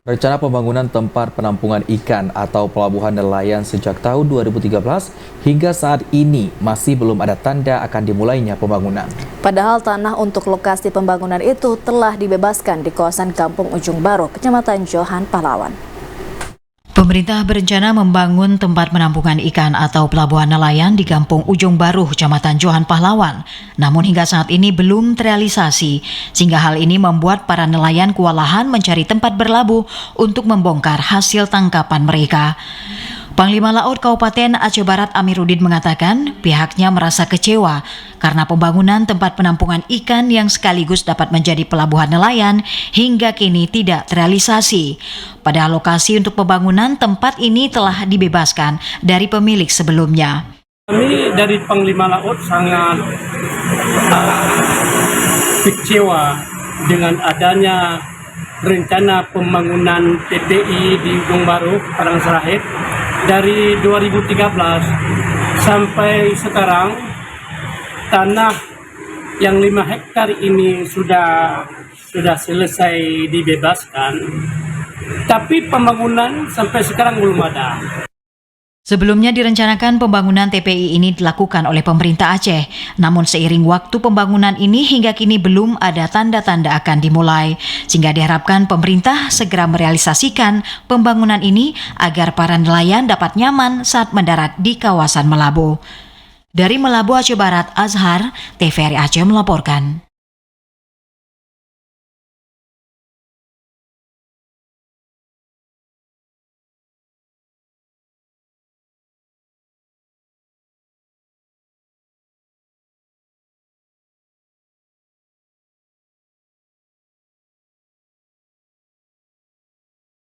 Rencana pembangunan tempat penampungan ikan atau pelabuhan nelayan sejak tahun 2013 hingga saat ini masih belum ada tanda akan dimulainya pembangunan. Padahal tanah untuk lokasi pembangunan itu telah dibebaskan di kawasan Kampung Ujung Baru, Kecamatan Johan Pahlawan. Pemerintah berencana membangun tempat penampungan ikan atau pelabuhan nelayan di Kampung Ujung Baru, Kecamatan Johan Pahlawan. Namun hingga saat ini belum terrealisasi, sehingga hal ini membuat para nelayan kewalahan mencari tempat berlabuh untuk membongkar hasil tangkapan mereka. Panglima Laut Kabupaten Aceh Barat Amiruddin mengatakan pihaknya merasa kecewa karena pembangunan tempat penampungan ikan yang sekaligus dapat menjadi pelabuhan nelayan hingga kini tidak terrealisasi. Padahal lokasi untuk pembangunan tempat ini telah dibebaskan dari pemilik sebelumnya. Kami dari Panglima Laut sangat kecewa dengan adanya rencana pembangunan TPI di Ujung Baru, Padang Serahid. Dari 2013 sampai sekarang tanah yang 5 hektar ini sudah selesai dibebaskan, tapi pembangunan sampai sekarang belum ada. Sebelumnya direncanakan pembangunan TPI ini dilakukan oleh pemerintah Aceh. Namun seiring waktu pembangunan ini hingga kini belum ada tanda-tanda akan dimulai. Sehingga diharapkan pemerintah segera merealisasikan pembangunan ini agar para nelayan dapat nyaman saat mendarat di kawasan Melambo. Dari Melambo, Aceh Barat, Azhar, TVRI Aceh melaporkan.